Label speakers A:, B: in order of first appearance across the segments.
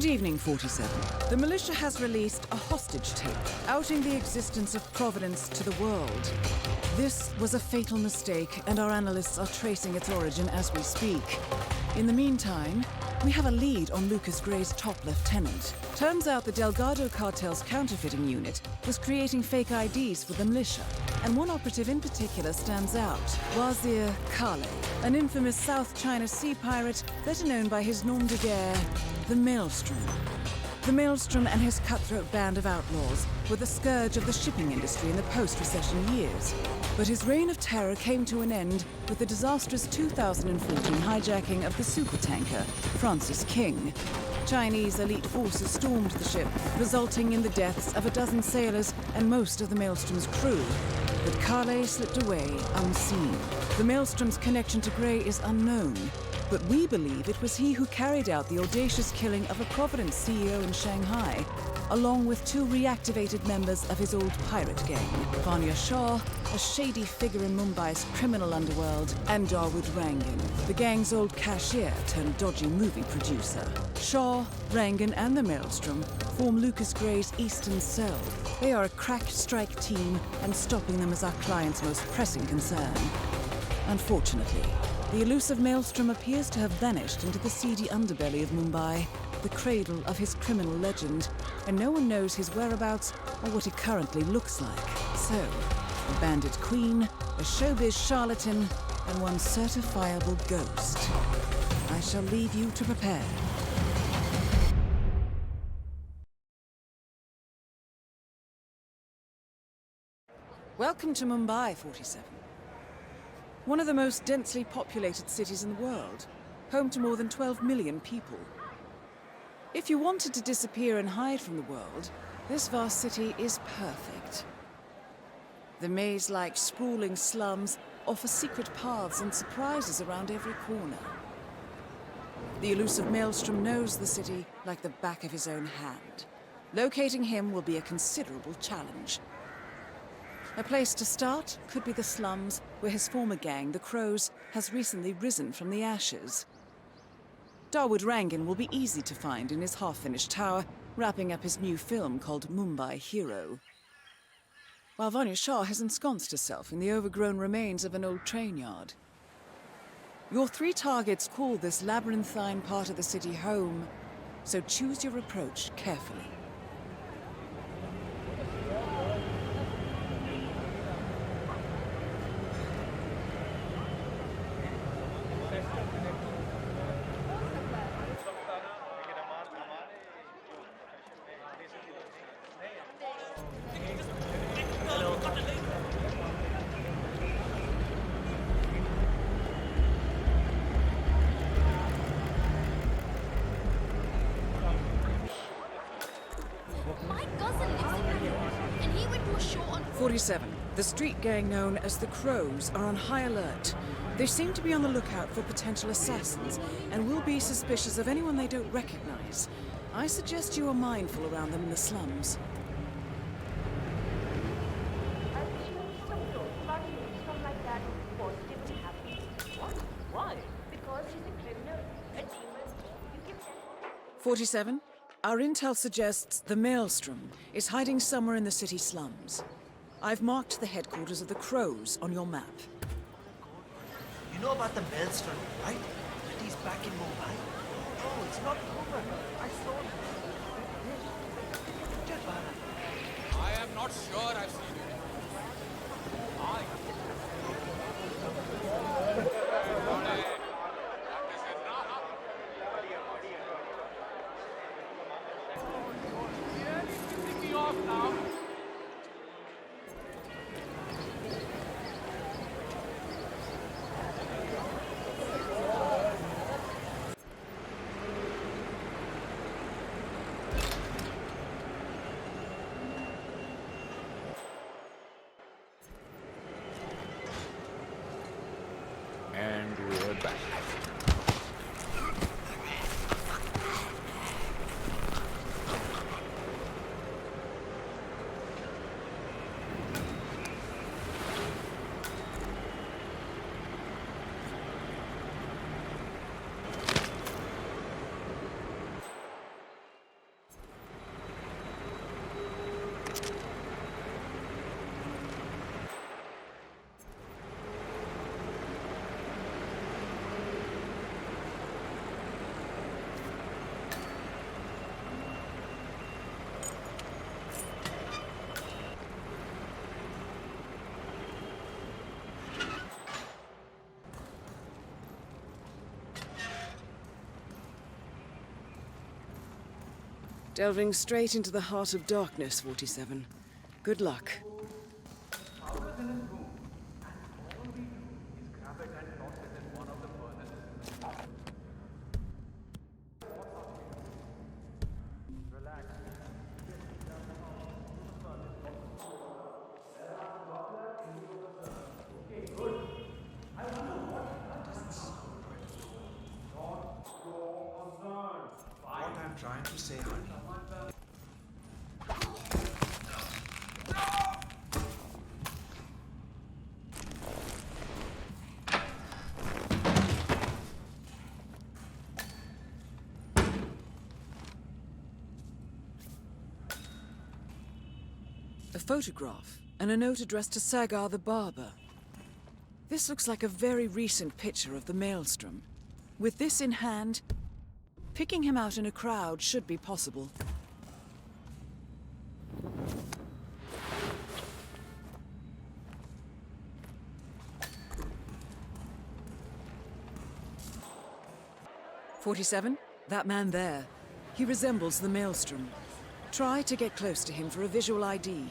A: Good evening, 47. The militia has released a hostage tape, outing the existence of Providence to the world. This was a fatal mistake, and our analysts are tracing its origin as we speak. In the meantime, we have a lead on Lucas Gray's top lieutenant. Turns out the Delgado cartel's counterfeiting unit was creating fake IDs for the militia, and one operative in particular stands out, Wazir Kale, an infamous South China Sea pirate better known by his nom de guerre, the Maelstrom. The Maelstrom and his cutthroat band of outlaws were the scourge of the shipping industry in the post-recession years. But his reign of terror came to an end with the disastrous 2014 hijacking of the supertanker, Francis King. Chinese elite forces stormed the ship, resulting in the deaths of a dozen sailors and most of the Maelstrom's crew. But Kale slipped away unseen. The Maelstrom's connection to Gray is unknown, but we believe it was he who carried out the audacious killing of a Providence CEO in Shanghai, along with two reactivated members of his old pirate gang, Vanya Shah, a shady figure in Mumbai's criminal underworld, and Dawood Rangan, the gang's old cashier turned dodgy movie producer. Shah, Rangan, and the Maelstrom form Lucas Gray's Eastern Cell. They are a crack strike team, and stopping them is our client's most pressing concern. Unfortunately, the elusive Maelstrom appears to have vanished into the seedy underbelly of Mumbai, the cradle of his criminal legend, and no one knows his whereabouts or what he currently looks like. So, a bandit queen, a showbiz charlatan, and one certifiable ghost. I shall leave you to prepare. Welcome to Mumbai, 47. One of the most densely populated cities in the world, home to more than 12 million people. If you wanted to disappear and hide from the world, this vast city is perfect. The maze-like sprawling slums offer secret paths and surprises around every corner. The elusive Maelstrom knows the city like the back of his own hand. Locating him will be a considerable challenge. A place to start could be the slums, where his former gang, the Crows, has recently risen from the ashes. Dawood Rangan will be easy to find in his half-finished tower, wrapping up his new film called Mumbai Hero. While Vanya Shah has ensconced herself in the overgrown remains of an old train yard. Your three targets call this labyrinthine part of the city home, so choose your approach carefully.
B: My cousin lives in New York, and he went to a show on
A: 47. The street gang known as the Crows are on high alert. They seem to be on the lookout for potential assassins and will be suspicious of anyone they don't recognize. I suggest you are mindful around them in the slums.
C: Like that positively happy. What? Why? Because she's a criminal, a demon. You can tell.
A: 47. Our intel suggests the Maelstrom is hiding somewhere in the city slums. I've marked the headquarters of the Crows on your map.
D: You know about the Maelstrom, right? That he's back in Mumbai. Oh, it's not over. I saw him.
E: I am not sure I've seen it.
F: And we're back.
A: Delving straight into the heart of darkness, 47. Good luck.
D: What I'm trying to say, honey.
A: A photograph and a note addressed to Sagar the barber. This looks like a very recent picture of the Maelstrom. With this in hand, picking him out in a crowd should be possible. "47? That man there. He resembles the Maelstrom. Try to get close to him for a visual ID.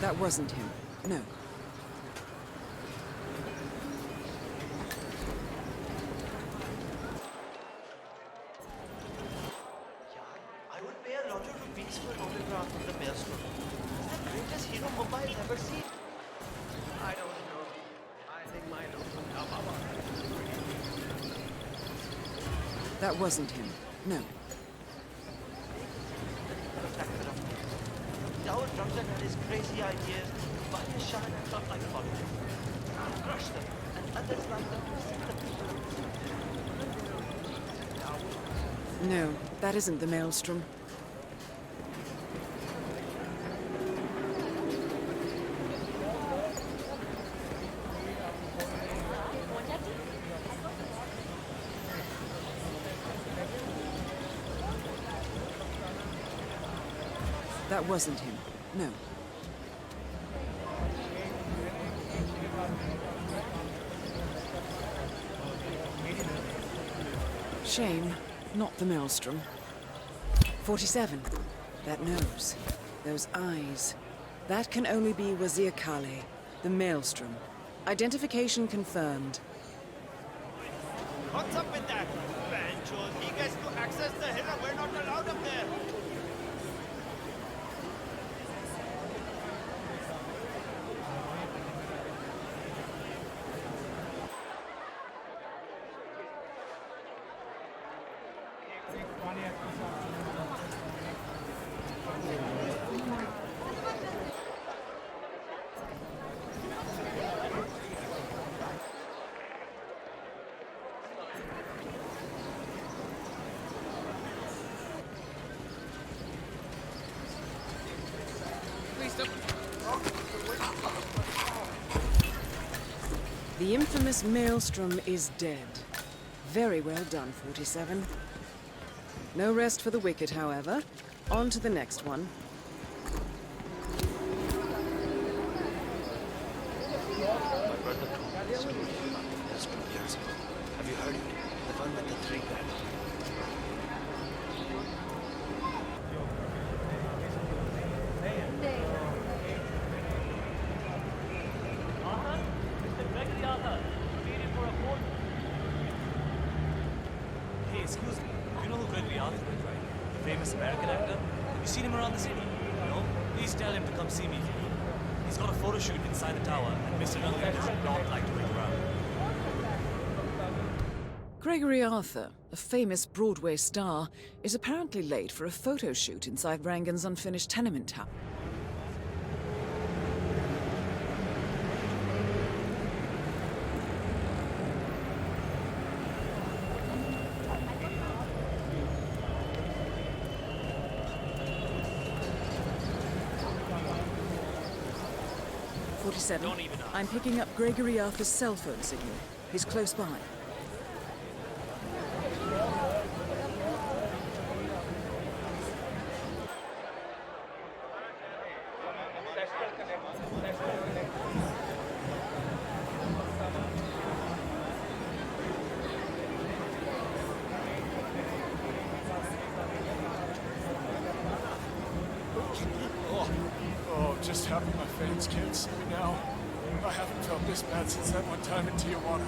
A: That wasn't him. No.
D: I would pay a lot of rupees for an autograph of the Maelstrom. It's the greatest hero Mumbai's ever seen. I don't know. I think my local
A: That wasn't him. No.
D: Our drunken had his crazy ideas, but his shine and felt like politics. Crush them, and others like them to see the people.
A: No, that isn't the Maelstrom. That wasn't him. No. Shame, not the Maelstrom. 47. That nose. Those eyes. That can only be Wazir Kale, the Maelstrom. Identification confirmed.
F: What's up with that? Banjo, he gets to access the hill and we're not allowed up there.
A: The infamous Maelstrom is dead. Very well done, 47. No rest for the wicked, however. On to the next one.
D: My brother told me the story about the Maelstrom years ago. Have you heard it? The one with the 3 grand.
G: Hey, excuse me. You know who Gregory Arthur is, right? The famous American actor? Have you seen him around the city? No? Please tell him to come see me. He's got a photo shoot inside the tower, and Mr. Duncan does not like to wait around.
A: Gregory Arthur, a famous Broadway star, is apparently late for a photo shoot inside Rangan's unfinished tenement tower.
G: Don't even ask.
A: I'm picking up Gregory Arthur's cell phone signal. He's close by.
H: just happy my fans can't see me now. I haven't felt this bad since that one time in Tijuana.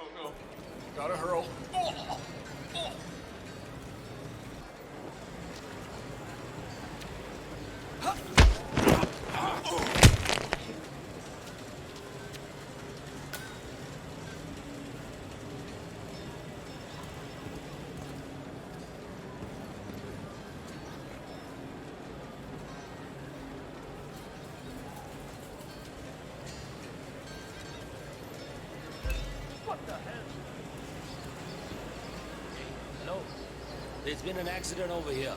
H: Oh no. Gotta hurl.
I: Hello? There's been an accident over here.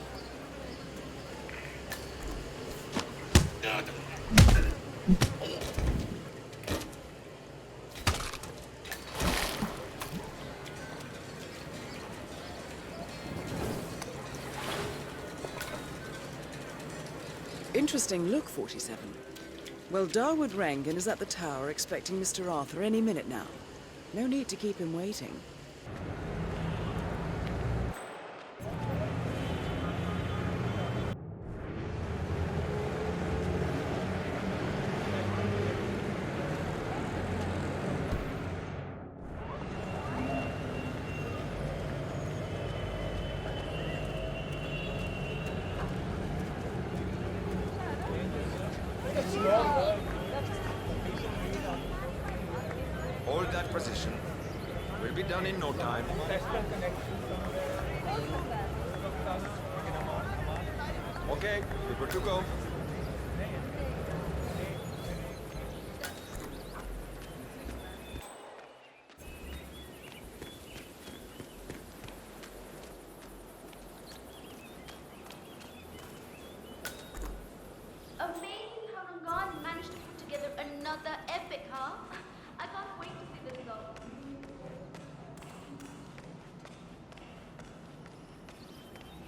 A: Interesting look, 47. Well, Darwood Rangan is at the tower expecting Mr. Arthur any minute now. No need to keep him waiting.
J: Hold that position. We'll be done in no time. Okay, we're good to go.
B: Amazing how Rangan managed to put together another epic, huh? I can't wait to see this song.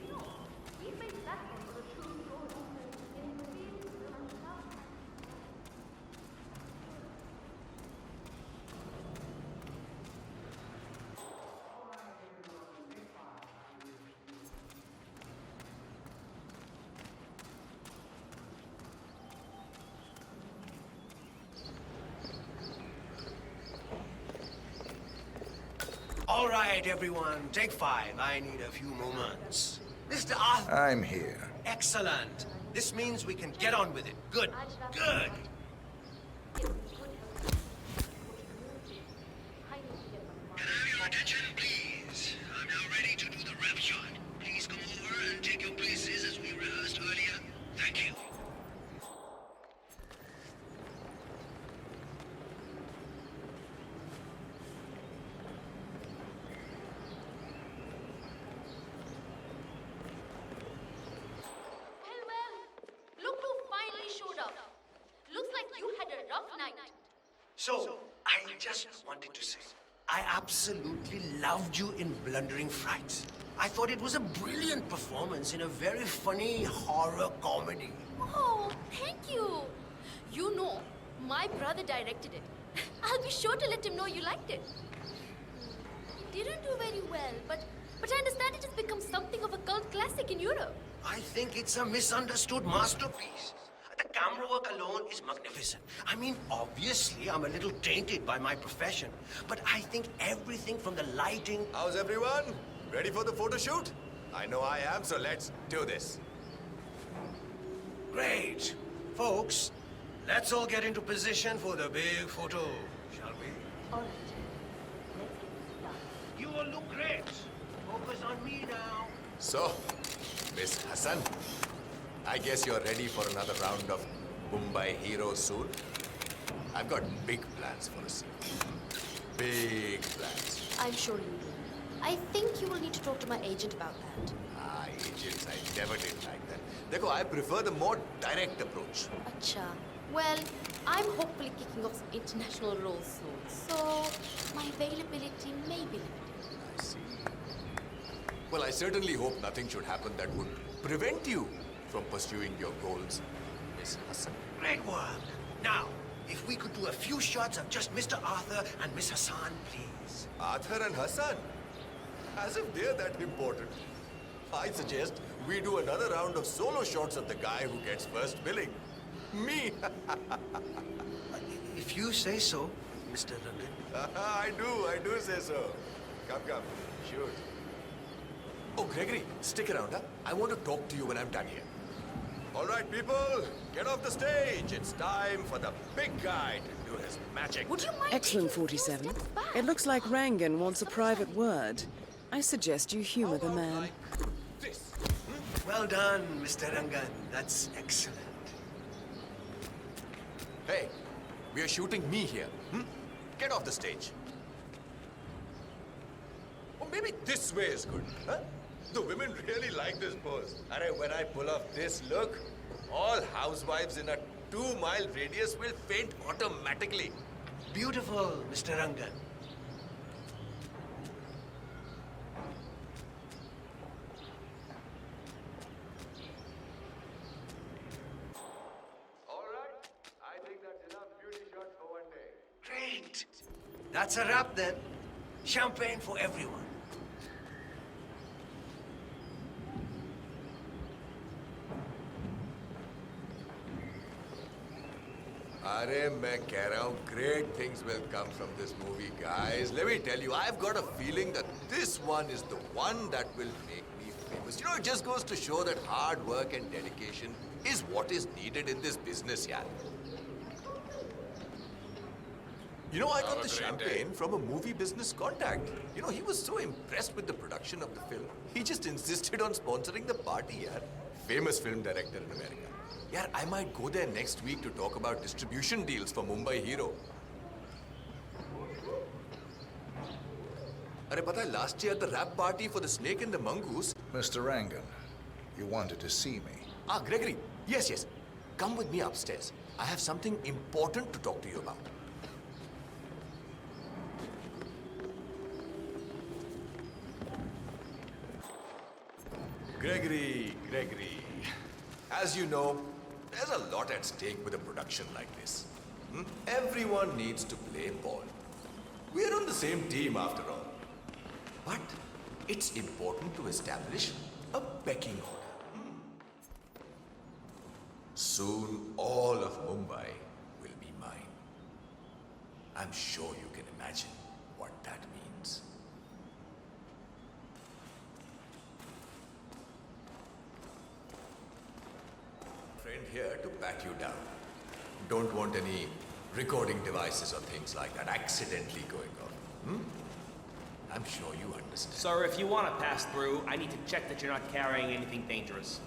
B: You know, we made that one for a true story.
D: All right, everyone, take 5. I need a few moments. Mr. Arthur.
J: I'm here.
D: Excellent. This means we can get on with it. Good. Good.
K: Can I have your attention, please? I'm now ready to do the rap shot. Please come over and take your places as we rehearsed earlier. Thank you.
B: Well, look who finally showed up. Looks like you had a rough night.
D: So, I just wanted to say, I absolutely loved you in Blundering Frights. I thought it was a brilliant performance in a very funny horror comedy.
B: Oh, thank you. You know, my brother directed it. I'll be sure to let him know you liked it. It didn't do very well, but I understand it has become something of a cult classic in Europe.
D: I think it's a misunderstood masterpiece. The camera work alone is magnificent. I mean, obviously, I'm a little tainted by my profession, but I think everything from the lighting...
J: How's everyone? Ready for the photo shoot? I know I am, so let's do this.
D: Great. Folks, let's all get into position for the big photo, shall we?
B: All right. Let's get started.
D: You all look great. Focus on me now.
J: So, Miss Hassan, I guess you're ready for another round of Mumbai Heroes soon? I've got big plans for us. Big plans.
B: I'm sure you do. I think you will need to talk to my agent about that.
J: Ah, agents, I never did like that. Dekho, I prefer the more direct approach.
B: Acha. Well, I'm hopefully kicking off some international roles soon, so my availability may be limited.
J: I see. Well, I certainly hope nothing should happen that would prevent you from pursuing your goals, Miss Hassan.
D: Great work. Now, if we could do a few shots of just Mr. Arthur and Miss Hassan, please.
J: Arthur and Hassan? As if they're that important. I suggest we do another round of solo shots of the guy who gets first billing. Me!
D: If you say so, Mr. Rangan.
J: I do say so. Come, shoot. Oh, Gregory, stick around, huh? I want to talk to you when I'm done here. All right, people, get off the stage. It's time for the big guy to do his magic.
B: Would you mind
A: Excellent,
B: taking a few
A: 47.
B: steps back?
A: It looks like Rangan wants a private word. I suggest you humor the man.
J: This.
D: Well done, Mr. Rangan. That's excellent.
J: Hey, we are shooting me here. Get off the stage. Or maybe this way is good, huh? The women really like this pose. When I pull off this look, all housewives in a 2-mile radius will faint automatically.
D: Beautiful, Mr. Rangan.
J: All right, I think that's enough beauty shots for one day.
D: Great. That's a wrap then. Champagne for everyone.
J: अरे मैं कह रहा हूँ great things will come from this movie, guys. Let me tell you, I've got a feeling that this one is the one that will make me famous. You know, it just goes to show that hard work and dedication is what is needed in this business, yeah. You know, I got the champagne from a movie business contact. You know, he was so impressed with the production of the film, he just insisted on sponsoring the party, yeah. Famous film director in America. Yeah, I might go there next week to talk about distribution deals for Mumbai Hero. Arey, pata hai, last year at the rap party for the Snake and the Mongoose.
L: Mr. Rangan, you wanted to see me.
J: Ah, Gregory. Yes. Come with me upstairs. I have something important to talk to you about. Gregory. As you know, there's a lot at stake with a production like this. Everyone needs to play ball. We're on the same team after all. But it's important to establish a pecking order. Soon all of Mumbai will be mine. I'm sure you can imagine what that means. Friend here to pat you down. Don't want any recording devices or things like that accidentally going off. I'm sure you understand.
I: Sir, if you want to pass through, I need to check that you're not carrying anything dangerous.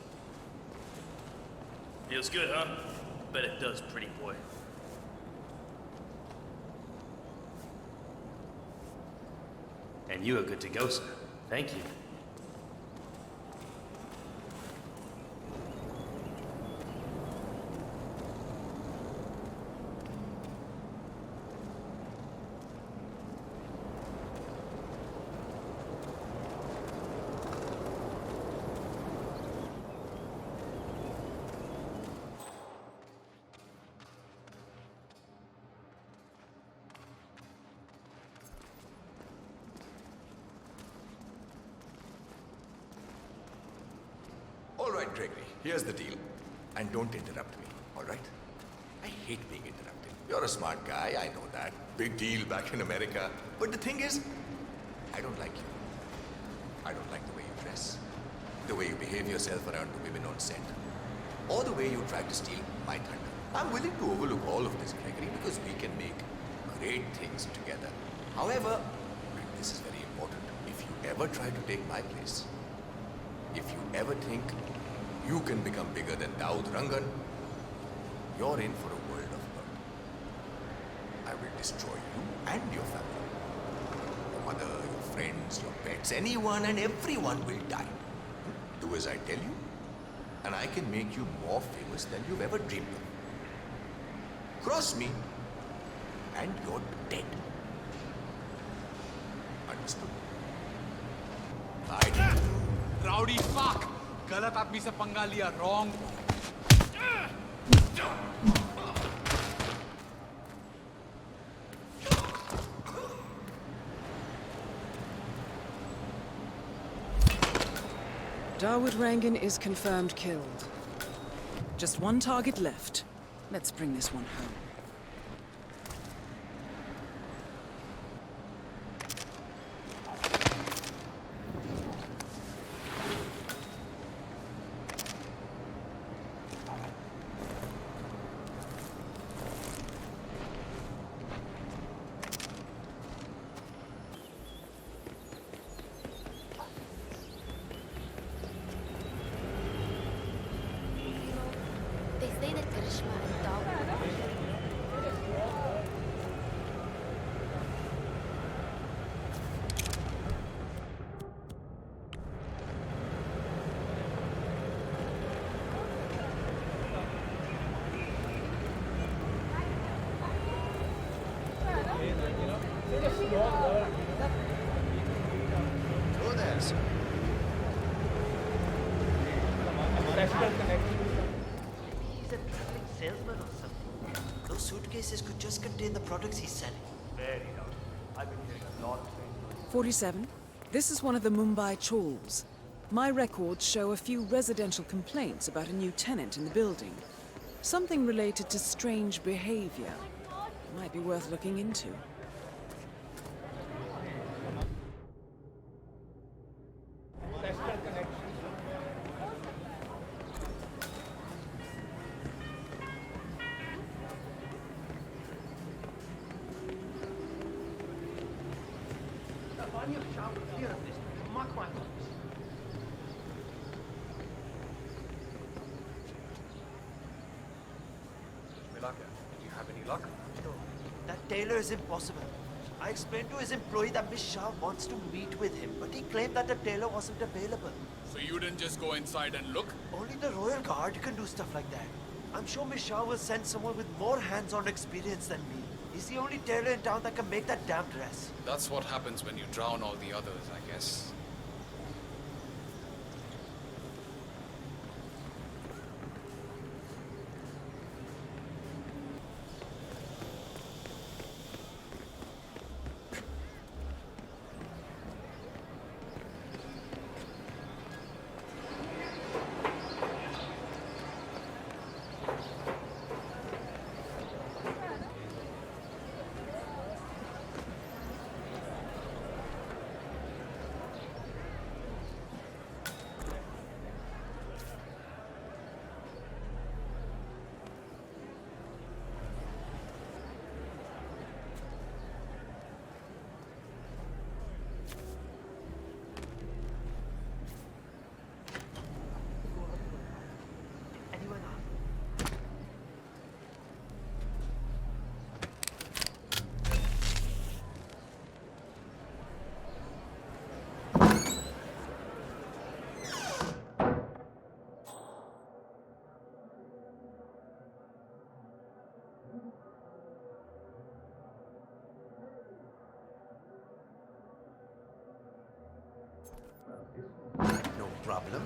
F: Feels good, huh? Bet it does, pretty boy.
I: And you are good to go, sir. Thank you.
J: All right, Gregory, here's the deal. And don't interrupt me, all right? I hate being interrupted. You're a smart guy, I know that. Big deal back in America. But the thing is, I don't like you. I don't like the way you dress, the way you behave yourself around the women on set, or the way you try to steal my thunder. I'm willing to overlook all of this, Gregory, because we can make great things together. However, this is very important. If you ever try to take my place, if you ever think you can become bigger than Daud Rangan, you're in for a world of hurt. I will destroy you and your family. Your mother, your friends, your pets, anyone and everyone will die. Do as I tell you, and I can make you more famous than you've ever dreamed of. Cross me, and you're dead. Understood? I
E: Rowdy fuck! गलत आदमी से पंगा लिया, wrong.
A: Dawood Rangan is confirmed killed. Just one target left. Let's bring this one home.
B: They say that Karishma and Dawood.
D: Hello there, sir.
F: He's a traveling salesman or something. Those suitcases could just contain the products he's selling. Very doubtful. I've been hearing a lot lately.
A: 47. This is one of the Mumbai chawls. My records show a few residential complaints about a new tenant in the building. Something related to strange behavior. Might be worth looking into.
D: Mark my words.
F: Milaka, do you have any luck? No. That tailor is impossible. I explained to his employee that Miss Shah wants to meet with him, but he claimed that the tailor wasn't available.
E: So you didn't just go inside and look?
F: Only the royal guard can do stuff like that. I'm sure Miss Shah will send someone with more hands-on experience than me. He's the only tailor in town that can make that damn dress.
E: That's what happens when you drown all the others, I guess.
F: Anyone else?
D: No problem.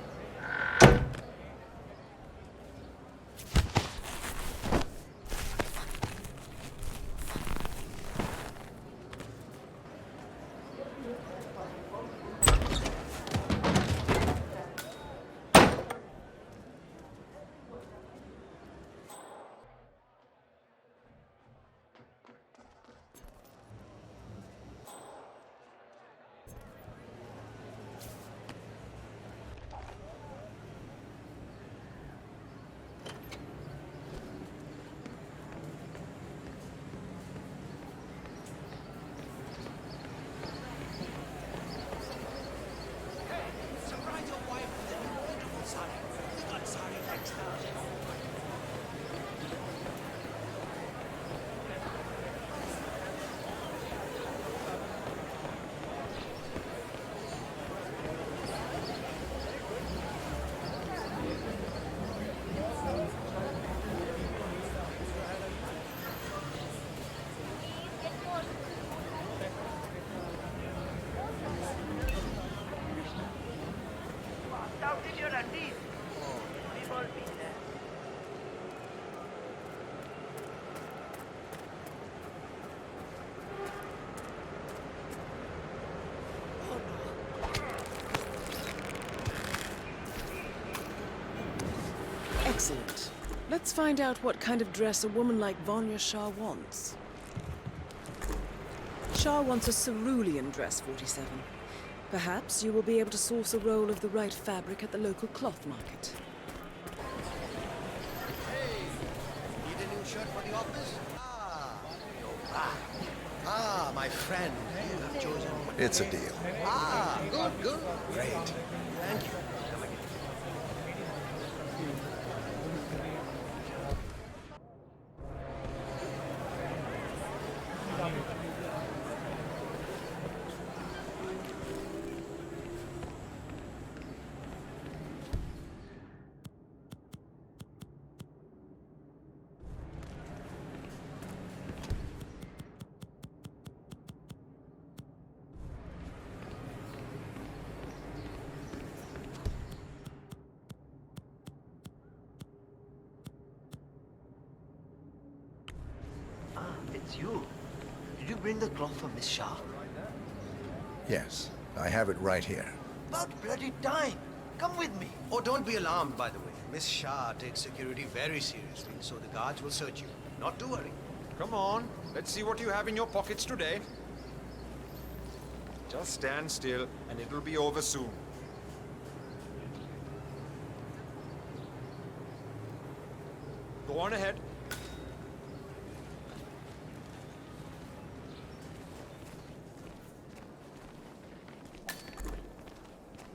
A: Excellent. Let's find out what kind of dress a woman like Vanya Shah wants. Shah wants a cerulean dress, 47. Perhaps you will be able to source a roll of the right fabric at the local cloth market.
D: Need a new shirt for the office? You're back. My friend. You have chosen.
L: It's a deal.
D: Good. Great. Thank you. Come again.
F: It's you. Did you bring the cloth for Miss Shah?
L: Yes, I have it right here.
F: About bloody time. Come with me.
D: Oh, don't be alarmed, by the way. Miss Shah takes security very seriously, so the guards will search you. Not to worry.
E: Come on, let's see what you have in your pockets today. Just stand still, and it'll be over soon. Go on ahead.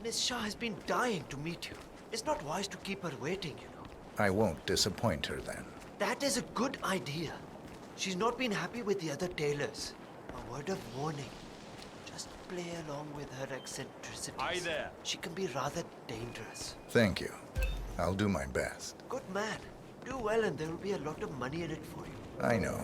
F: Miss Shah has been dying to meet you. It's not wise to keep her waiting, you know.
L: I won't disappoint her then.
F: That is a good idea. She's not been happy with the other tailors. A word of warning. Just play along with her eccentricities.
E: Hi there.
F: She can be rather dangerous.
L: Thank you. I'll do my best.
F: Good man. Do well and there will be a lot of money in it for you.
L: I know.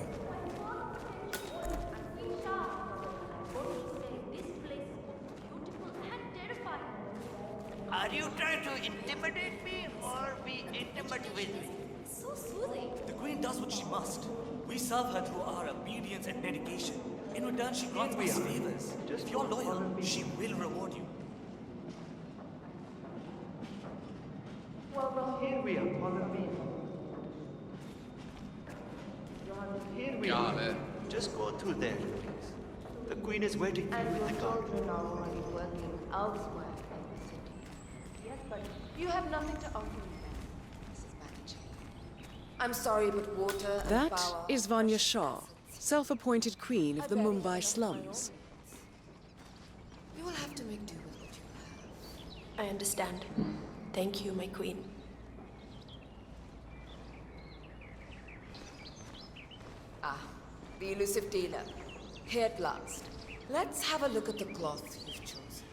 F: Are you trying to intimidate me or be intimate with me?
B: So soothing.
G: The Queen does what she must. We serve her through our obedience and dedication. In return, she grants us favors. If you're loyal, she will reward you.
F: Well, here we are. Follow me. Here we are. Just go through there, please. The Queen is waiting for you with the guard.
C: Children are already working elsewhere in the city. Yes, but you have nothing to offer me then, Mrs. Banerjee. I'm sorry, but water and
A: That
C: power...
A: is Vanya Shah, self-appointed queen of the Mumbai slums.
C: You will have to make do with what you have.
B: I understand. Thank you, my queen.
C: The elusive tailor. Here at last. Let's have a look at the cloth you've chosen.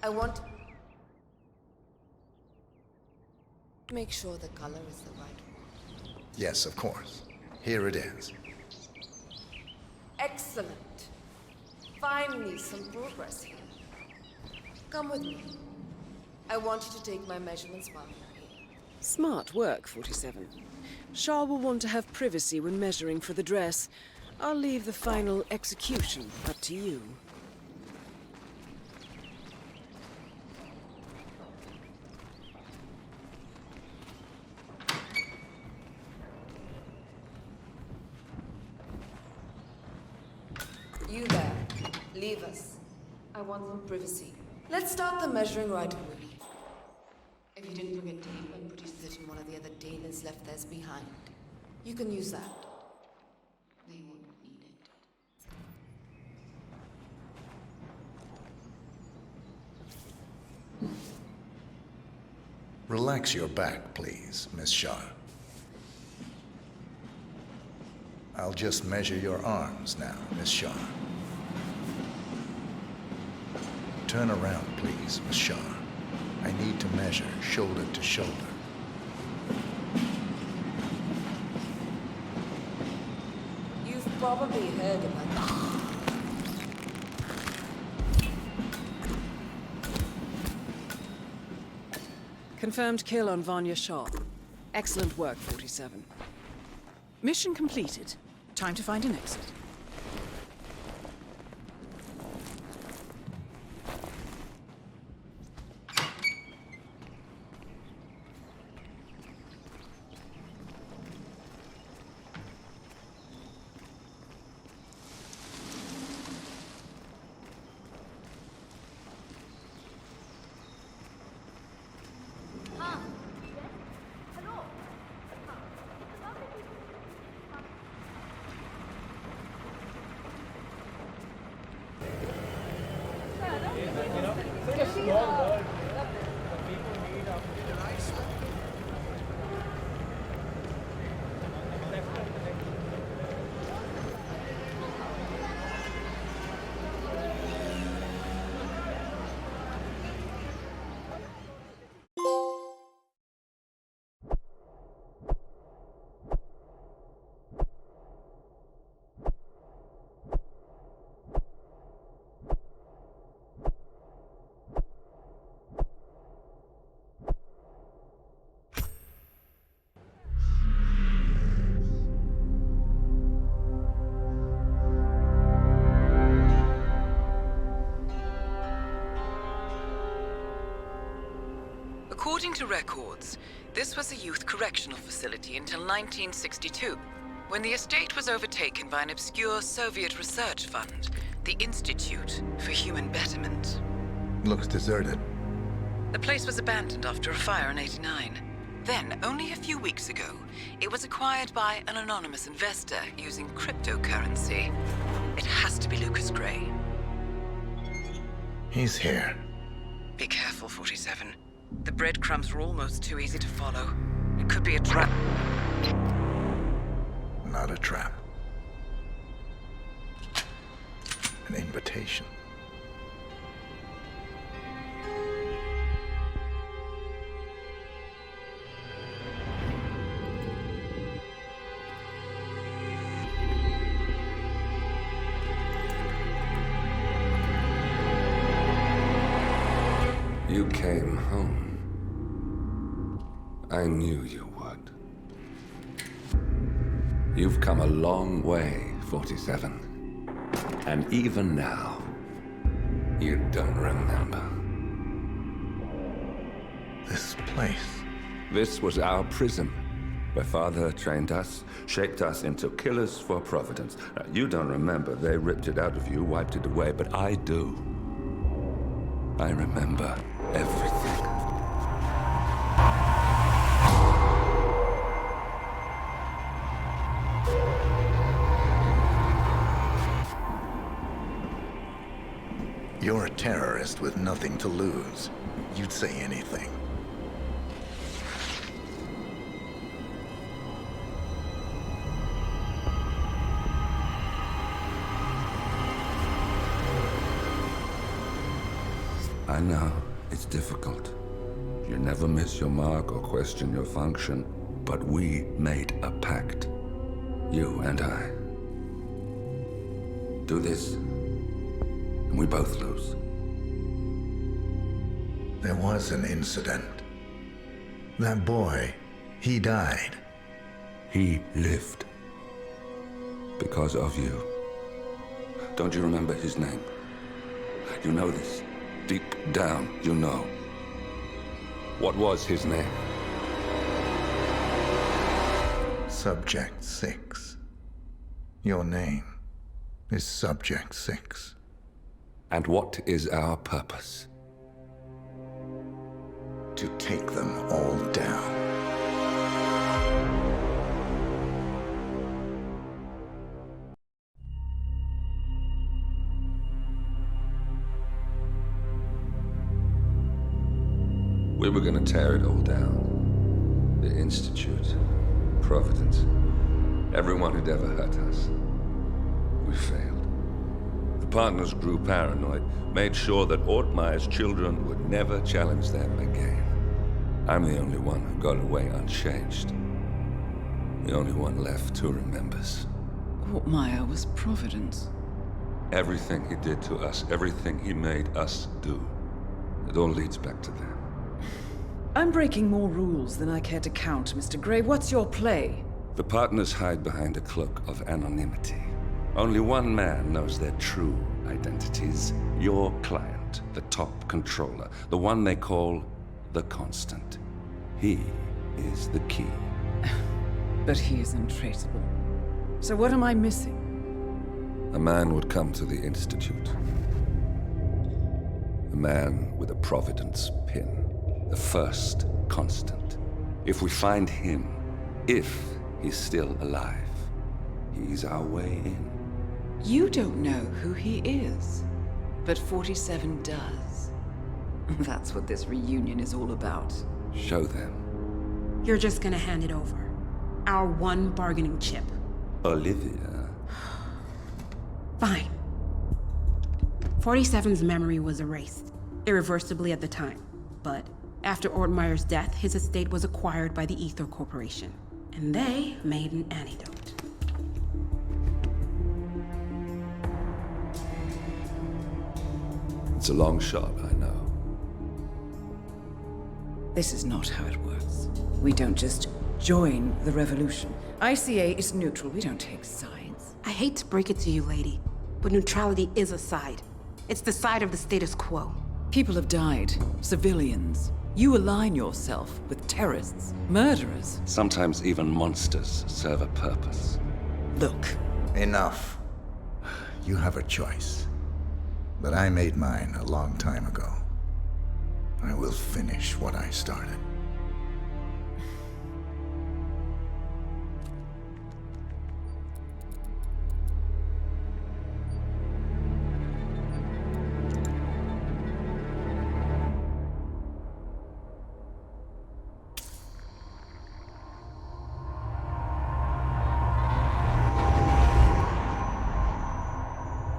C: I want to make sure the color is the right one.
L: Yes, of course. Here it is.
C: Excellent. Finally, some progress here. Come with me. I want you to take my measurements while you're here.
A: Smart work, 47. Shah will want to have privacy when measuring for the dress. I'll leave the final execution up to you.
C: You there. Leave us. I want some privacy. Let's start the measuring right away. If you didn't bring a tape and produce it in one of the other tailors left theirs behind, you can use that. They won't need it.
L: Relax your back, please, Miss Shah. I'll just measure your arms now, Miss Shah. Turn around, please, Miss Shah. I need to measure shoulder to shoulder.
C: You've probably heard about that.
A: Confirmed kill on Vanya Shah. Excellent work, 47. Mission completed. Time to find an exit. According to records, this was a youth correctional facility until 1962, when the estate was overtaken by an obscure Soviet research fund, the Institute for Human Betterment.
L: Looks deserted.
A: The place was abandoned after a fire in '89. Then, only a few weeks ago, it was acquired by an anonymous investor using cryptocurrency. It has to be Lucas Gray.
L: He's here.
A: Be careful, 47. The breadcrumbs were almost too easy to follow. It could be a trap.
L: Not a trap. An invitation.
M: You came home. I knew you would. You've come a long way, 47. And even now, you don't remember.
L: This place.
M: This was our prison, where Father trained us, shaped us into killers for Providence. Now, you don't remember. They ripped it out of you, wiped it away, but I do. I remember everything.
L: You're a terrorist with nothing to lose. You'd say anything.
M: I know, it's difficult. You never miss your mark or question your function, but we made a pact. You and I. Do this, and we both lose.
L: There was an incident. That boy, he died.
M: He lived. Because of you. Don't you remember his name? You know this. Deep down, you know. What was his name?
L: Subject 6. Your name is Subject 6.
M: And what is our purpose?
L: To take them all down.
M: We were gonna tear it all down. The Institute, Providence, everyone who'd ever hurt us. We failed. The partners grew paranoid, made sure that Ortmeyer's children would never challenge them again. I'm the only one who got away unchanged. The only one left who remembers.
A: Ortmeyer was Providence.
M: Everything he did to us, everything he made us do, it all leads back to them.
A: I'm breaking more rules than I care to count, Mr. Gray. What's your play?
M: The partners hide behind a cloak of anonymity. Only one man knows their true identities. Your client, the top controller, the one they call the Constant. He is the key.
A: But he is untraceable. So what am I missing?
M: A man would come to the Institute. A man with a Providence pin. The first Constant. If we find him, if he's still alive, he's our way in.
A: You don't know who he is, but 47 does. That's what this reunion is all about.
M: Show them.
N: You're just gonna hand it over. Our one bargaining chip.
M: Olivia.
N: Fine. 47's memory was erased, irreversibly at the time. But after Ortmeyer's death, his estate was acquired by the Ether Corporation. And they made an antidote.
M: It's a long shot, I know.
A: This is not how it works. We don't just join the revolution. ICA is neutral. We don't take sides.
N: I hate to break it to you, lady, but neutrality is a side. It's the side of the status quo.
A: People have died. Civilians. You align yourself with terrorists, murderers.
M: Sometimes even monsters serve a purpose.
A: Look.
L: Enough. You have a choice. But I made mine a long time ago. I will finish what I started.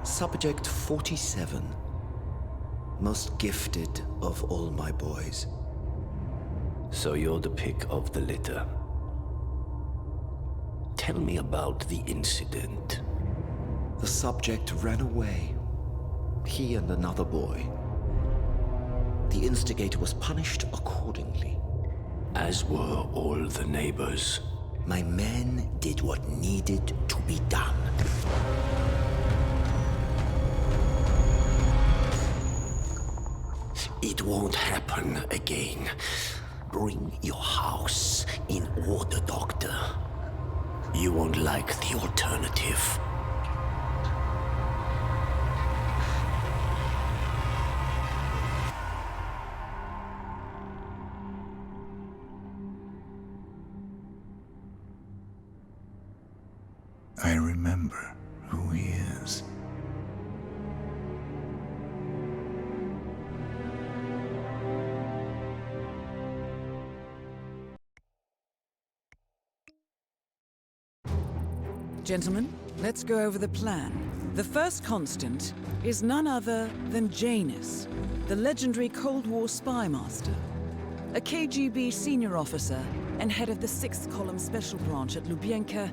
D: Subject 47. Most gifted of all my boys.
I: So you're the pick of the litter. Tell me about the incident.
D: The subject ran away. He and another boy. The instigator was punished accordingly.
I: As were all the neighbors.
D: My men did what needed to be done.
I: It won't happen again. Bring your house in order, Doctor. You won't like the alternative.
L: I remember who he is.
A: Gentlemen, let's go over the plan. The first constant is none other than Janus, the legendary Cold War spy master. A KGB senior officer and head of the 6th Column Special Branch at Lubyanka,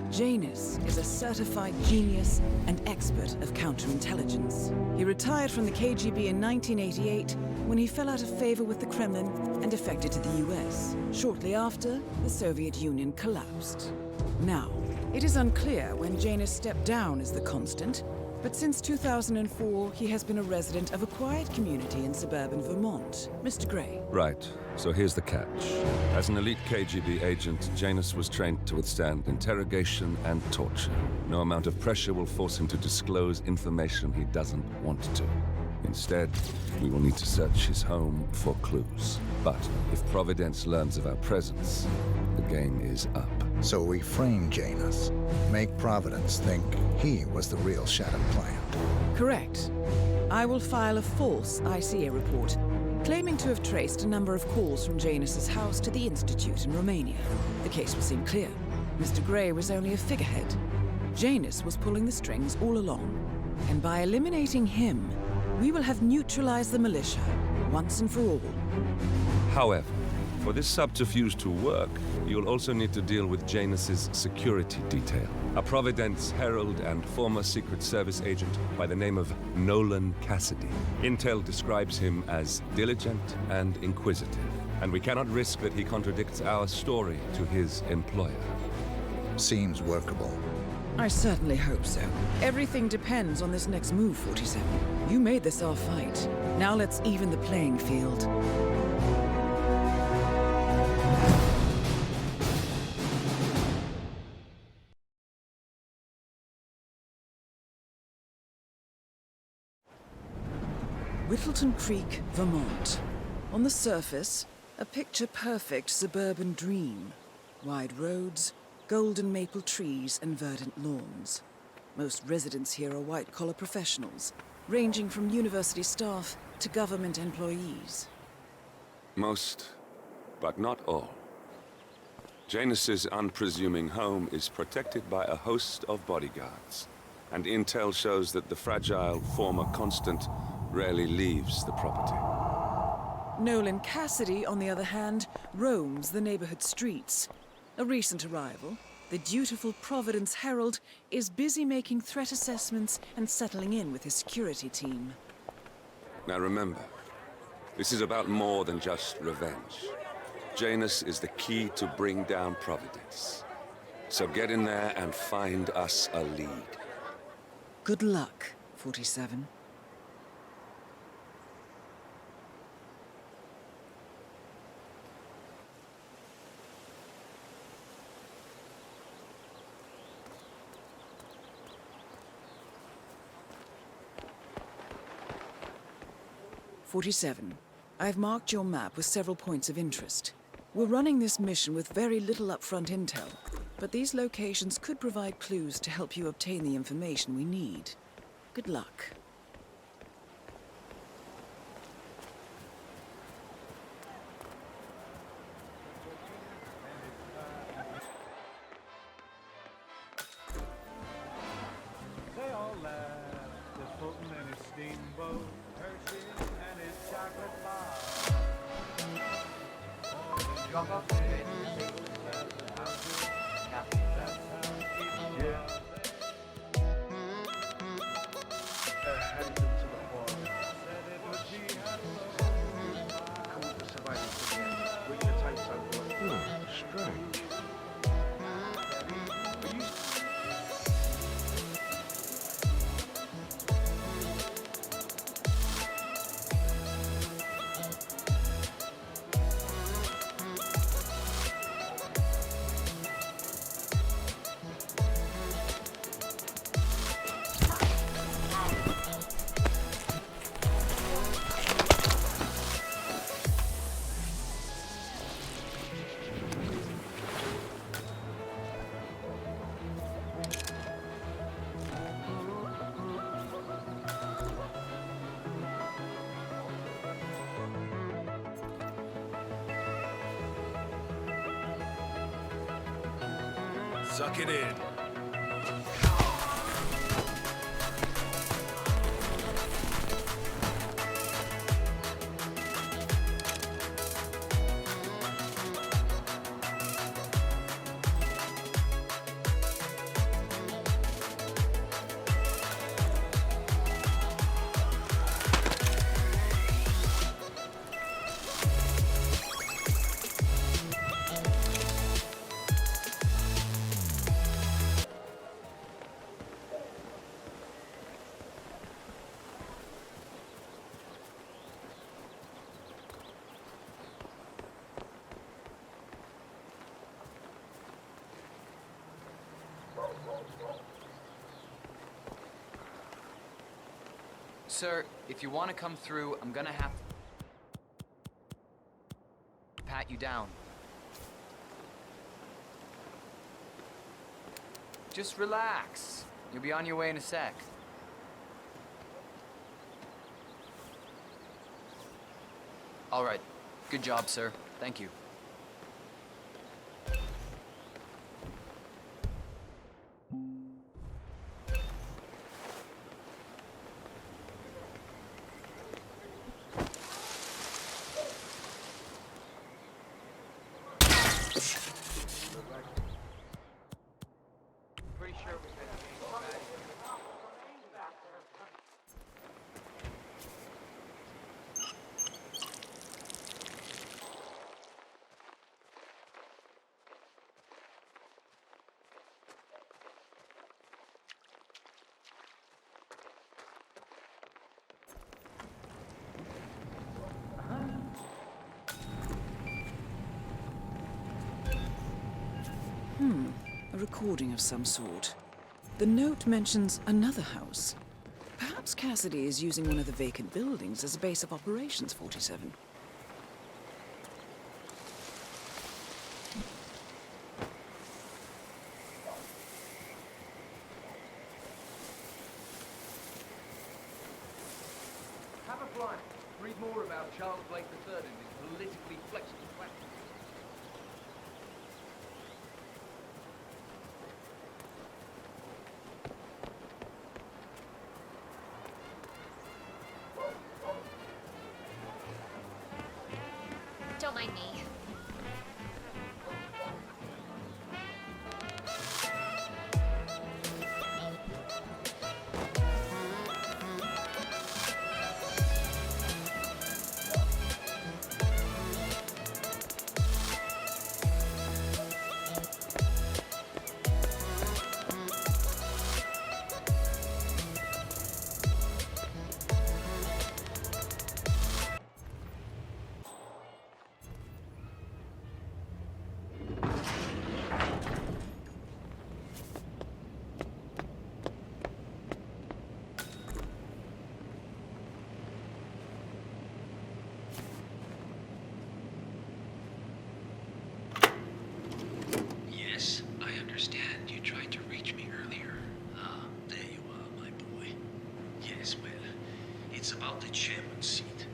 A: Janus is a certified genius and expert of counterintelligence. He retired from the KGB in 1988 when he fell out of favor with the Kremlin and defected to the US. Shortly after, the Soviet Union collapsed. Now, it is unclear when Janus stepped down as the constant, but since 2004, he has been a resident of a quiet community in suburban Vermont. Mr. Gray.
M: Right. So here's the catch. As an elite KGB agent, Janus was trained to withstand interrogation and torture. No amount of pressure will force him to disclose information he doesn't want to. Instead, we will need to search his home for clues. But if Providence learns of our presence, the game is up.
L: So we frame Janus, make Providence think he was the real Shadow client.
A: Correct. I will file a false ICA report, claiming to have traced a number of calls from Janus's house to the Institute in Romania. The case will seem clear. Mr. Gray was only a figurehead. Janus was pulling the strings all along. And by eliminating him, we will have neutralized the militia, once and for all.
M: However, for this subterfuge to work, you'll also need to deal with Janus's security detail. A Providence herald and former Secret Service agent by the name of Nolan Cassidy. Intel describes him as diligent and inquisitive, and we cannot risk that he contradicts our story to his employer.
L: Seems workable.
A: I certainly hope so. Everything depends on this next move, 47. You made this our fight. Now let's even the playing field. Whittleton Creek, Vermont. On the surface, a picture-perfect suburban dream. Wide roads, golden maple trees and verdant lawns. Most residents here are white-collar professionals, ranging from university staff to government employees.
M: Most, but not all. Janus's unpresuming home is protected by a host of bodyguards, and intel shows that the fragile former Constant rarely leaves the property.
A: Nolan Cassidy, on the other hand, roams the neighborhood streets. A recent arrival, the dutiful Providence Herald is busy making threat assessments and settling in with his security team.
M: Now remember, this is about more than just revenge. Janus is the key to bring down Providence. So get in there and find us a lead.
A: Good luck, 47. I've marked your map with several points of interest. We're running this mission with very little upfront intel, but these locations could provide clues to help you obtain the information we need. Good luck.
O: They all laugh, there's Fulton and his steamboat, Hershey and his chocolate bar. Drop off.
L: Strange.
E: Suck it in.
P: Sir, if you want to come through, I'm gonna have to pat you down. Just relax. You'll be on your way in a sec. All right. Good job, sir. Thank you.
A: A recording of some sort. The note mentions another house. Perhaps Cassidy is using one of the vacant buildings as a base of operations, 47.
F: Have a blunt.
Q: Read more about Charles Blake III and his politically flexible platform.
R: Don't mind me.
I: Yes, I understand. You tried to reach me earlier. Ah, there you are, my boy. Yes, well, it's about the chairman's seat.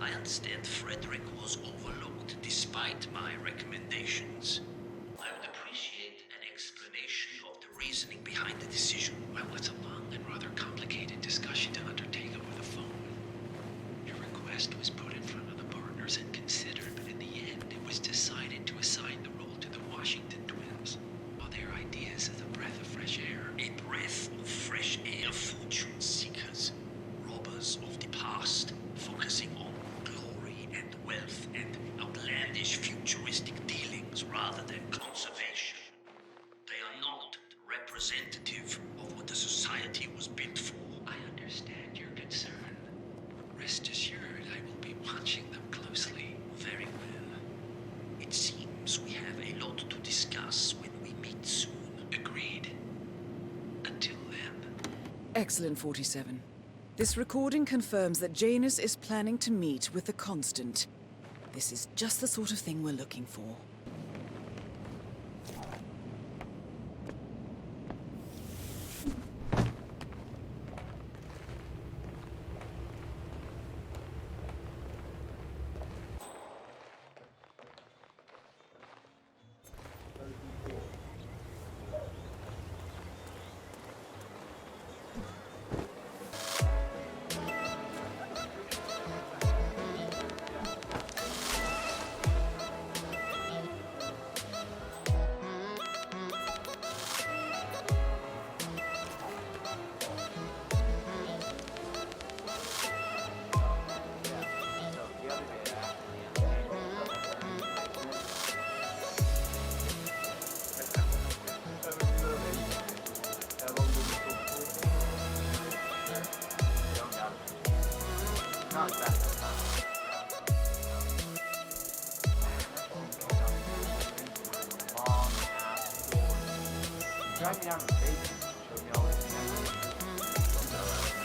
I: I understand Frederick was overlooked despite my recommendations. I would appreciate an explanation of the reasoning behind the decision. Well, it's a long and rather complicated discussion to undertake over the phone. Your request was put in front of the partners and considered, but in the end, it was decided to assign the role to the Washington twins. Well, their ideas is a breath of fresh air. A breath of fresh air, fortune seekers, robbers of the past, focusing on glory and wealth and outlandish futuristic dealings rather than conservation. They are not representative of what the society was built for. I understand your concern. Rest assured, I will be watching them closely. Very well. It seems we have a lot to discuss when we meet soon. Agreed. Until then.
A: Excellent, 47. This recording confirms that Janus is planning to meet with the Constant. This is just the sort of thing we're looking for.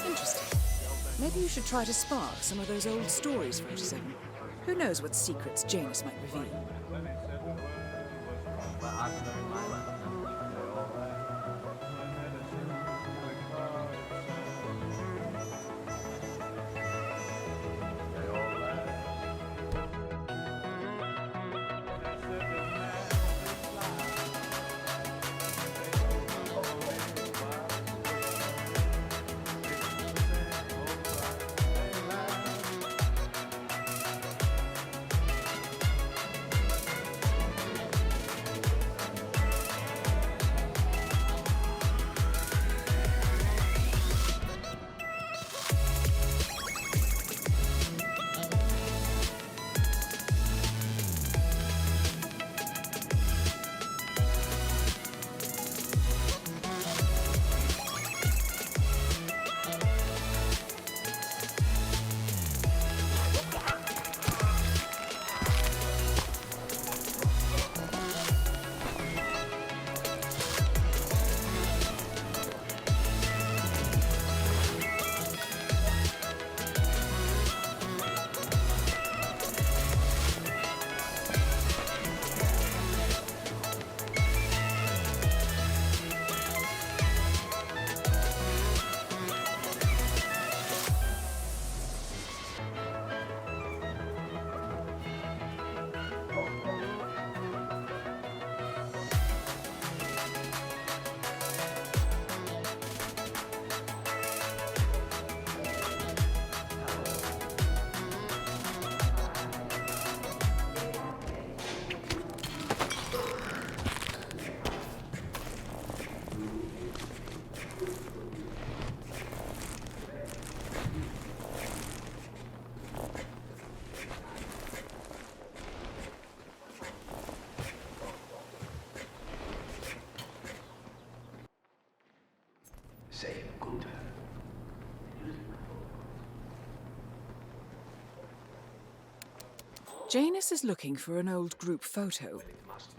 A: Interesting. Maybe you should try to spark some of those old stories, 47. Who knows what secrets Janus might reveal? Janus is looking for an old group photo.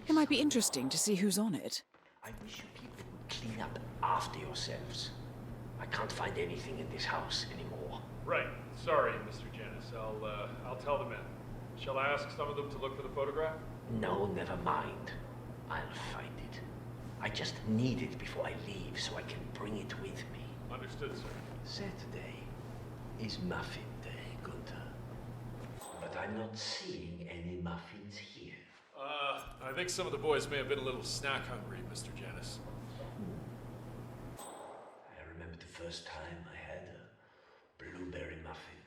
A: It might be interesting to see who's on it.
I: I wish you people would clean up after yourselves. I can't find anything in this house anymore.
H: Right. Sorry, Mr. Janus. I'll tell the men. Shall I ask some of them to look for the photograph?
I: No, never mind. I'll find it. I just need it before I leave so I can bring it with me.
H: Understood, sir.
I: Saturday is muffin day, Gunther. But I'm not seeing any muffins here.
H: I think some of the boys may have been a little snack hungry, Mr. Janus.
I: I remember the first time I had a blueberry muffin.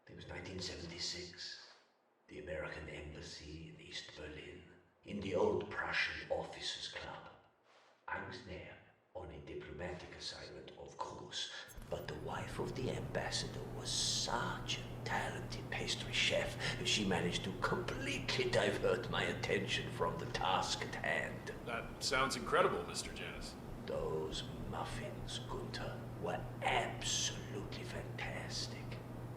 I: It was 1976. The American Embassy in East Berlin, in the old Prussian Officers Club. I was there on a diplomatic assignment, of course, but the wife of the ambassador was such a talented pastry chef that she managed to completely divert my attention from the task at hand.
H: That sounds incredible, Mr. Janus.
I: Those muffins, Gunther, were absolutely fantastic.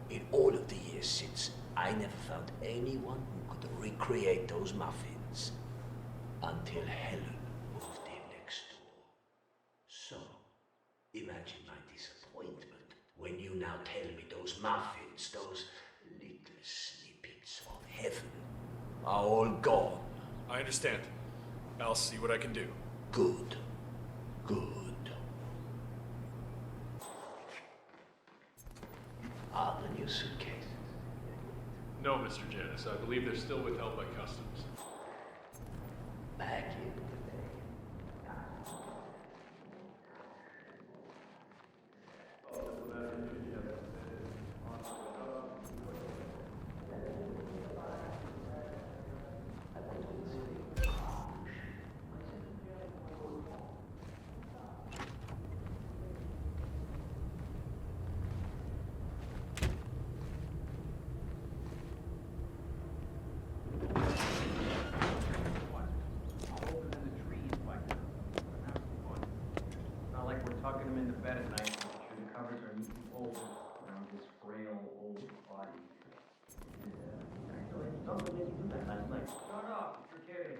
I: In all of the years since, I never found anyone who could recreate those muffins until Helen moved in next door. So, imagine my disappointment when you now tell me those muffins, those little snippets of heaven, are all gone.
H: I understand. I'll see what I can do.
I: Good. Good. Are the new suitcases?
H: No, Mr. Janus. I believe they're still withheld by customs.
I: Back in.
Q: Tucking him into bed at night, make sure the covers are neatly folded around his frail old body. Actually, something made you do that last night. Shut up, you're kidding.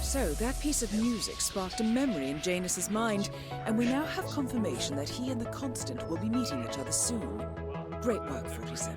A: So, that piece of music sparked a memory in Janus's mind, and we now have confirmation that he and the Constant will be meeting each other soon. Great work, 47.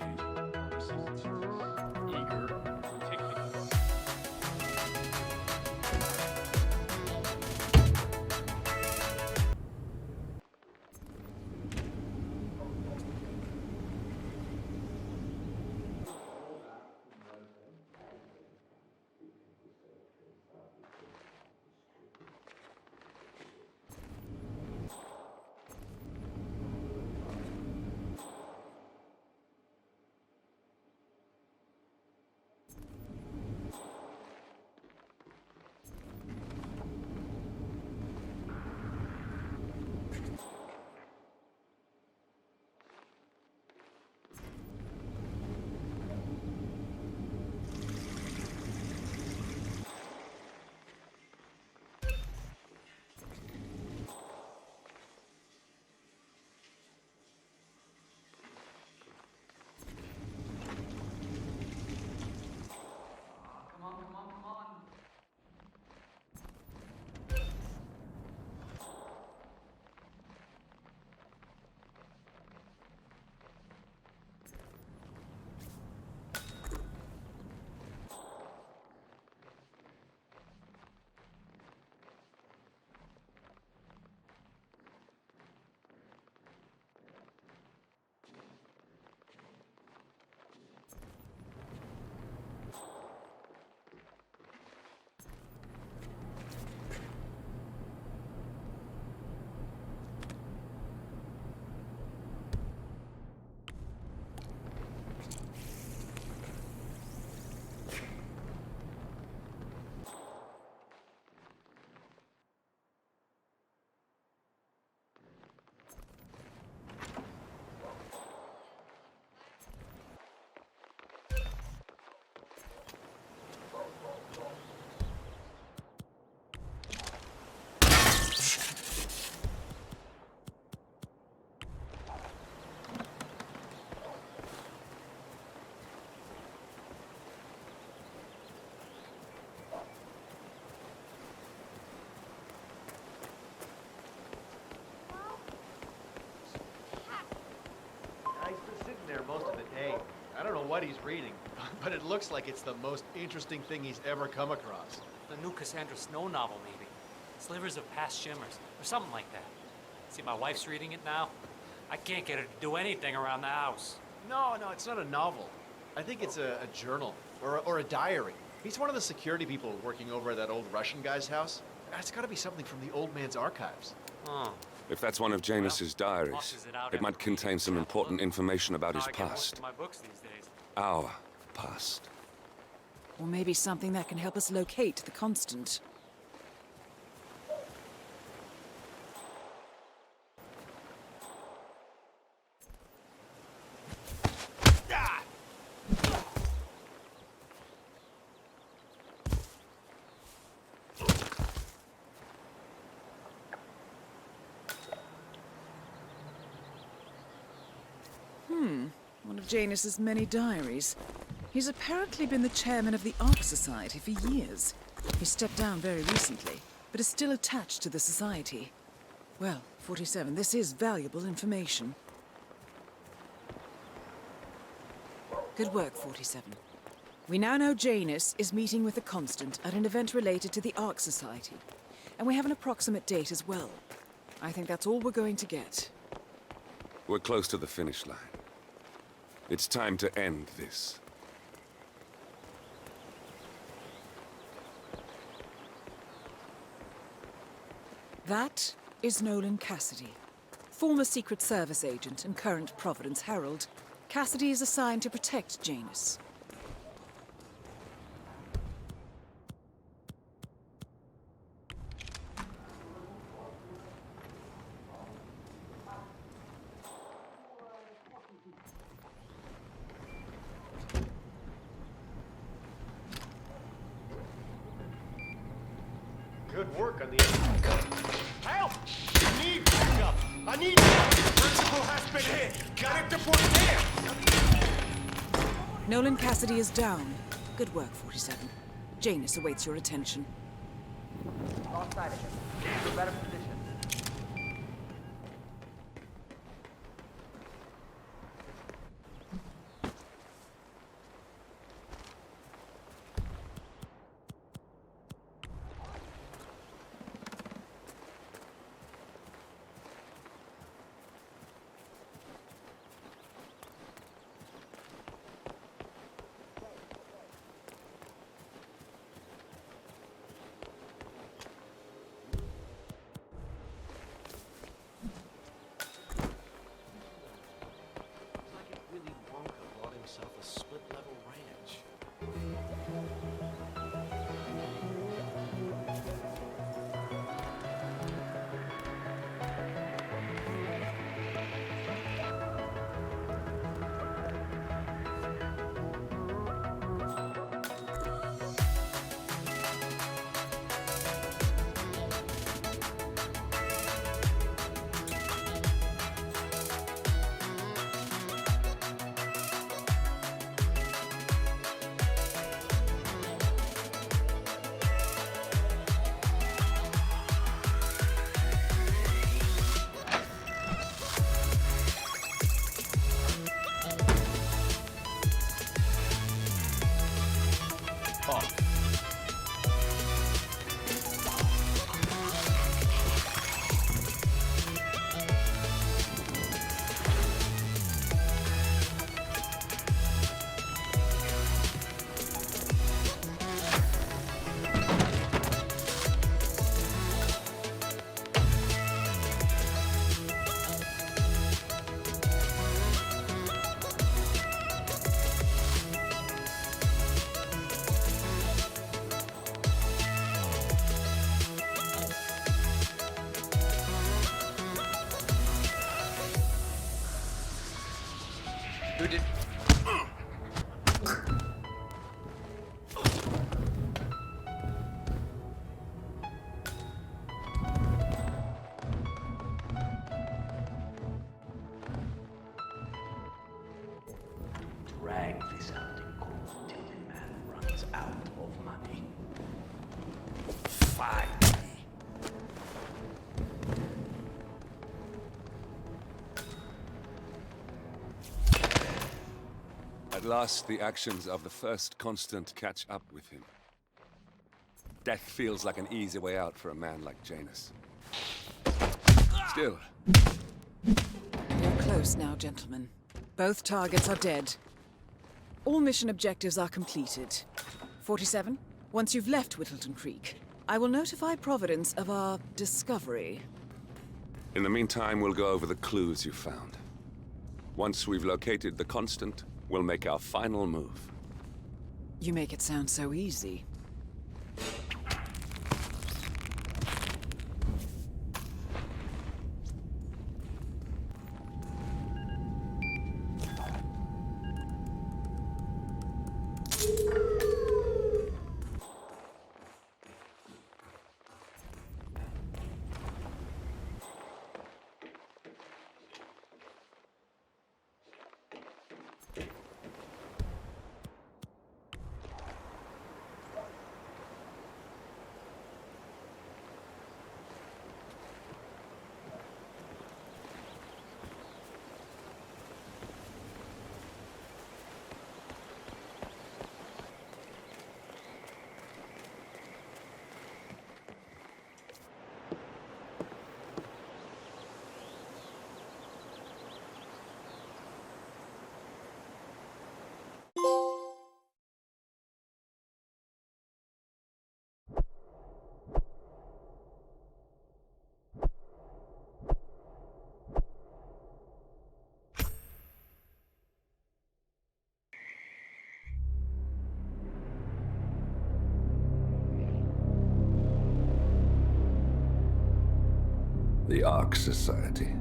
R: what he's reading, but it looks like it's the most interesting thing he's ever come across.
G: The new Cassandra Snow novel, maybe. Slivers of Past Shimmers, or something like that. See, my wife's reading it now. I can't get her to do anything around the house.
R: No, it's not a novel. I think it's a journal, or a diary. He's one of the security people working over at that old Russian guy's house. It's gotta be something from the old man's archives.
G: Oh.
M: If that's one of Janus's diaries, it might contain some important information about his
G: I get most
M: past.
G: of my books these days.
M: Our past.
A: Or maybe something that can help us locate the Constant. One of Janus's many diaries. He's apparently been the chairman of the Ark Society for years. He stepped down very recently, but is still attached to the society. Well, 47, this is valuable information. Good work, 47. We now know Janus is meeting with the Constant at an event related to the Ark Society. And we have an approximate date as well. I think that's all we're going to get.
M: We're close to the finish line. It's time to end this.
A: That is Nolan Cassidy, former Secret Service agent and current Providence Herald. Cassidy is assigned to protect Janus.
R: Good work on the... Help! I need backup! I need help! The principal has been hit! Got it to point there!
A: Nolan Cassidy is down. Good work, 47. Janus awaits your attention.
F: Wrong side of him. To a better position.
D: A split-level ranch.
P: Who did...
I: Drag this out in court till the man runs out of money. Fine.
M: At last, the actions of the first constant catch up with him. Death feels like an easy way out for a man like Janus. Still.
A: You're close now, gentlemen. Both targets are dead. All mission objectives are completed. 47, once you've left Whittleton Creek, I will notify Providence of our discovery.
M: In the meantime, we'll go over the clues you found. Once we've located the constant, we'll make our final move.
A: You make it sound so easy.
M: The Ark Society.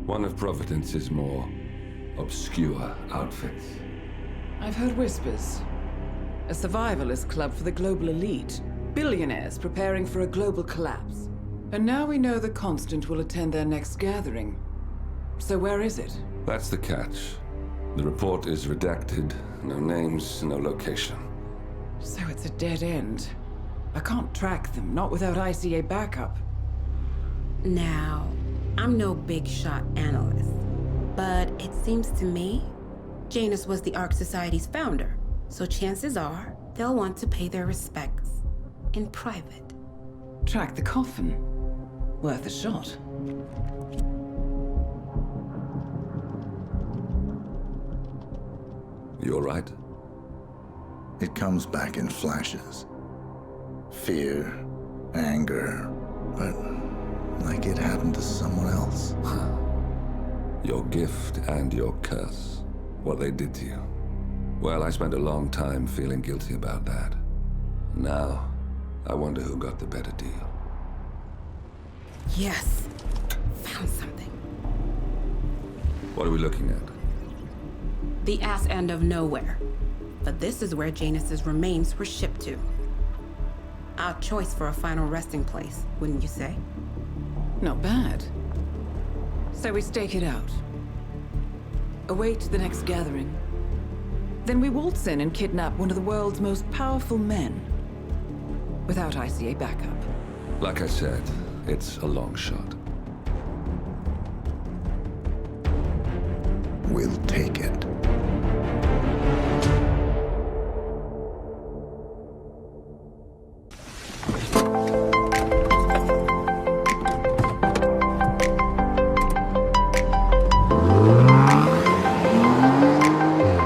M: One of Providence's more obscure outfits.
A: I've heard whispers. A survivalist club for the global elite. Billionaires preparing for a global collapse. And now we know the Constant will attend their next gathering. So where is it?
M: That's the catch. The report is redacted. No names, no location.
A: So it's a dead end. I can't track them, not without ICA backup.
N: Now, I'm no big shot analyst, but it seems to me Janus was the Ark Society's founder, so chances are they'll want to pay their respects in private.
A: Track the coffin. Worth a shot.
M: You all right?
L: It comes back in flashes. Fear, anger, but like it happened to someone else.
M: Your gift and your curse. What they did to you. Well, I spent a long time feeling guilty about that. Now, I wonder who got the better deal.
N: Yes. Found something.
M: What are we looking at?
N: The ass end of nowhere. But this is where Janus's remains were shipped to. Our choice for a final resting place, wouldn't you say?
A: Not bad. So we stake it out. Await the next gathering. Then we waltz in and kidnap one of the world's most powerful men. Without ICA backup.
M: Like I said, it's a long shot.
L: We'll take it.